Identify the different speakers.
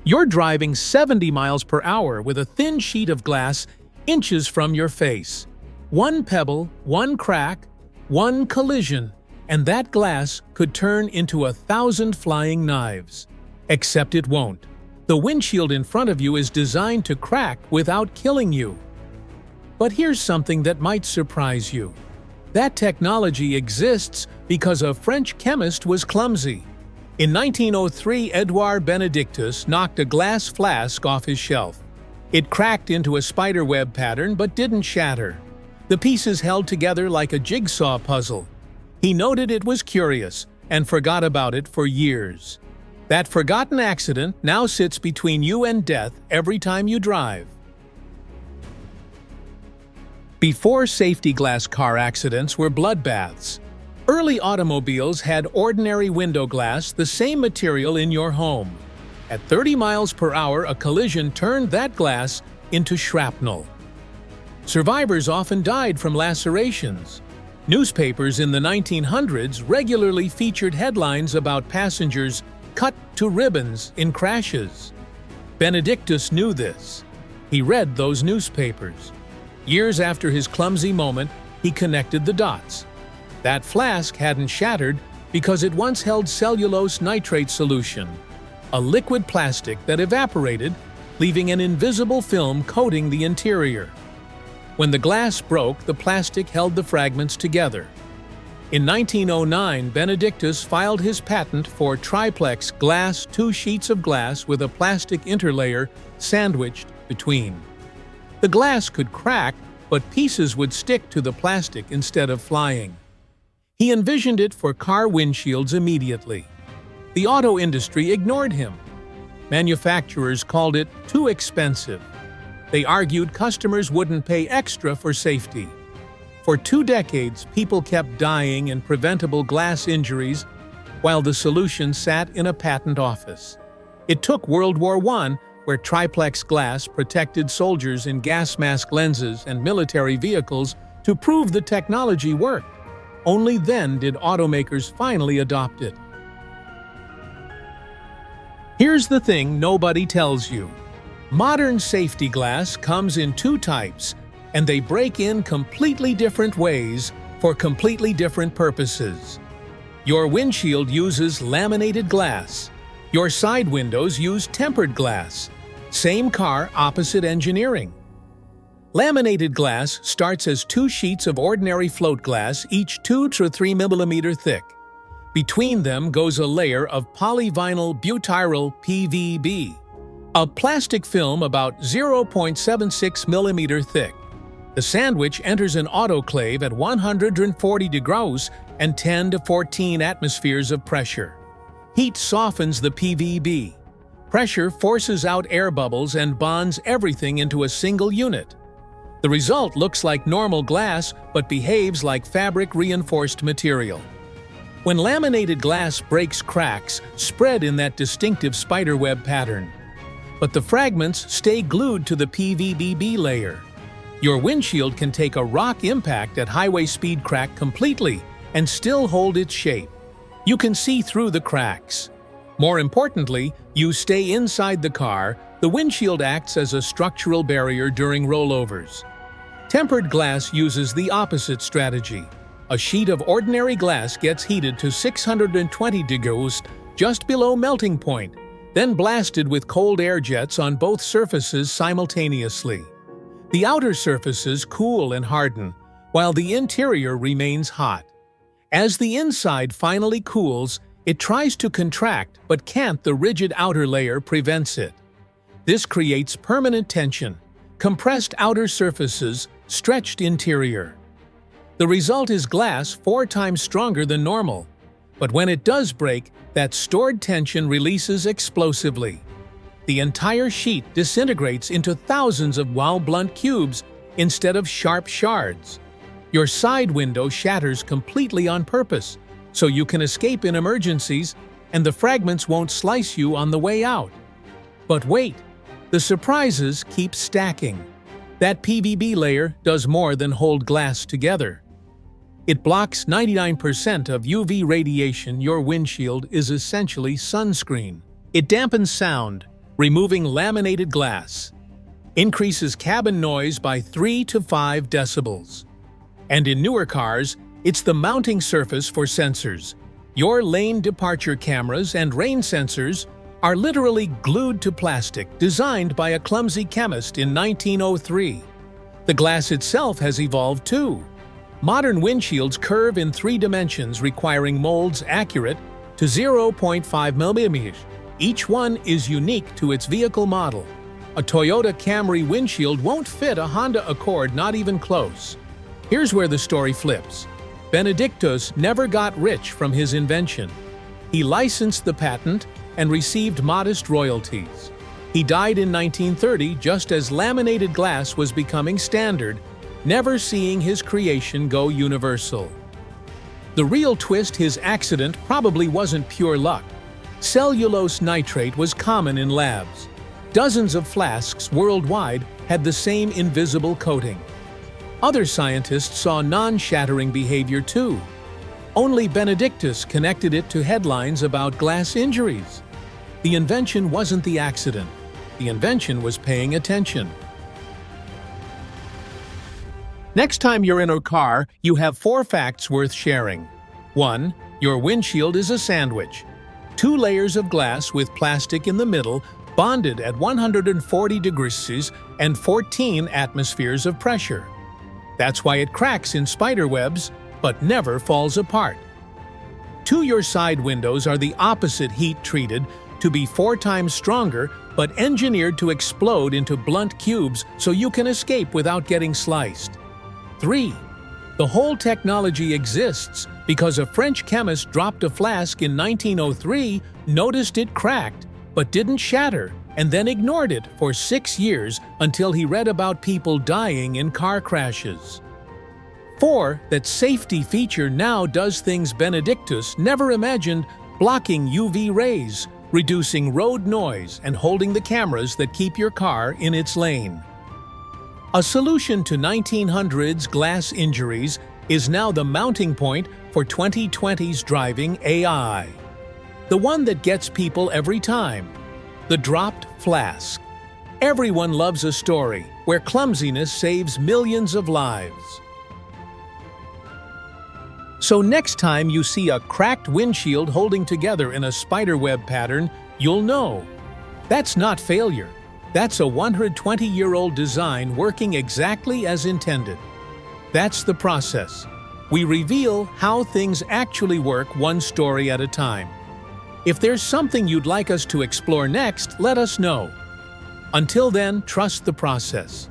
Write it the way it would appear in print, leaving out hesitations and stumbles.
Speaker 1: You're driving 70 miles per hour with a thin sheet of glass inches from your face. One pebble, one crack, one collision, and that glass could turn into 1,000 flying knives. Except it won't. The windshield in front of you is designed to crack without killing you. But here's something that might surprise you. That technology exists because a French chemist was clumsy. In 1903, Edouard Benedictus knocked a glass flask off his shelf. It cracked into a spiderweb pattern but didn't shatter. The pieces held together like a jigsaw puzzle. He noted it was curious and forgot about it for years. That forgotten accident now sits between you and death every time you drive. Before safety glass car accidents were bloodbaths. Early automobiles had ordinary window glass, the same material in your home. At 30 miles per hour, a collision turned that glass into shrapnel. Survivors often died from lacerations. Newspapers in the 1900s regularly featured headlines about passengers cut to ribbons in crashes. Benedictus knew this. He read those newspapers. Years after his clumsy moment, he connected the dots. That flask hadn't shattered because it once held cellulose nitrate solution, a liquid plastic that evaporated, leaving an invisible film coating the interior. When the glass broke, the plastic held the fragments together. In 1909, Benedictus filed his patent for triplex glass, 2 sheets of glass with a plastic interlayer sandwiched between. The glass could crack, but pieces would stick to the plastic instead of flying. He envisioned it for car windshields immediately. The auto industry ignored him. Manufacturers called it too expensive. They argued customers wouldn't pay extra for safety. For 2 decades, people kept dying in preventable glass injuries while the solution sat in a patent office. It took World War I, where triplex glass protected soldiers in gas mask lenses and military vehicles, to prove the technology worked. Only then did automakers finally adopt it. Here's the thing nobody tells you. Modern safety glass comes in 2 types, and they break in completely different ways for completely different purposes. Your windshield uses laminated glass. Your side windows use tempered glass. Same car, opposite engineering. Laminated glass starts as 2 sheets of ordinary float glass, each 2 to 3 mm thick. Between them goes a layer of polyvinyl butyryl PVB, a plastic film about 0.76 mm thick. The sandwich enters an autoclave at 140 degrees and 10 to 14 atmospheres of pressure. Heat softens the PVB. Pressure forces out air bubbles and bonds everything into a single unit. The result looks like normal glass but behaves like fabric-reinforced material. When laminated glass breaks, cracks spread in that distinctive spiderweb pattern. But the fragments stay glued to the PVB layer. Your windshield can take a rock impact at highway speed, crack completely, and still hold its shape. You can see through the cracks. More importantly, you stay inside the car. The windshield acts as a structural barrier during rollovers. Tempered glass uses the opposite strategy. A sheet of ordinary glass gets heated to 620 degrees, just below melting point, then blasted with cold air jets on both surfaces simultaneously. The outer surfaces cool and harden, while the interior remains hot. As the inside finally cools, it tries to contract but can't. The rigid outer layer prevents it. This creates permanent tension, compressed outer surfaces, stretched interior. The result is glass 4 times stronger than normal. But when it does break, that stored tension releases explosively. The entire sheet disintegrates into thousands of blunt cubes instead of sharp shards. Your side window shatters completely on purpose, so you can escape in emergencies and the fragments won't slice you on the way out. But wait, the surprises keep stacking. That PVB layer does more than hold glass together. It blocks 99% of UV radiation. Your windshield is essentially sunscreen. It dampens sound, Removing laminated glass increases cabin noise by 3 to 5 decibels. And in newer cars, it's the mounting surface for sensors. Your lane departure cameras and rain sensors are literally glued to plastic, designed by a clumsy chemist in 1903. The glass itself has evolved too. Modern windshields curve in 3 dimensions, requiring molds accurate to 0.5 mm. Each one is unique to its vehicle model. A Toyota Camry windshield won't fit a Honda Accord, not even close. Here's where the story flips. Benedictus never got rich from his invention. He licensed the patent and received modest royalties. He died in 1930 just as laminated glass was becoming standard, never seeing his creation go universal. The real twist: his accident probably wasn't pure luck. Cellulose nitrate was common in labs. Dozens of flasks worldwide had the same invisible coating. Other scientists saw non-shattering behavior too. Only Benedictus connected it to headlines about glass injuries. The invention wasn't the accident. The invention was paying attention. Next time you're in a car, you have 4 facts worth sharing. 1. Your windshield is a sandwich. 2 layers of glass with plastic in the middle, bonded at 140 degrees and 14 atmospheres of pressure. That's why it cracks in spider webs, but never falls apart. 2. Your side windows are the opposite, heat-treated to be 4 times stronger, but engineered to explode into blunt cubes so you can escape without getting sliced. 3. The whole technology exists because a French chemist dropped a flask in 1903, noticed it cracked, but didn't shatter, and then ignored it for 6 years until he read about people dying in car crashes. 4. That safety feature now does things Benedictus never imagined, blocking UV rays, reducing road noise, and holding the cameras that keep your car in its lane. A solution to 1900s glass injuries is now the mounting point for 2020's driving AI. The one that gets people every time. The dropped flask. Everyone loves a story where clumsiness saves millions of lives. So next time you see a cracked windshield holding together in a spiderweb pattern, you'll know. That's not failure. That's a 120-year-old design working exactly as intended. That's the process. We reveal how things actually work, one story at a time. If there's something you'd like us to explore next, let us know. Until then, trust the process.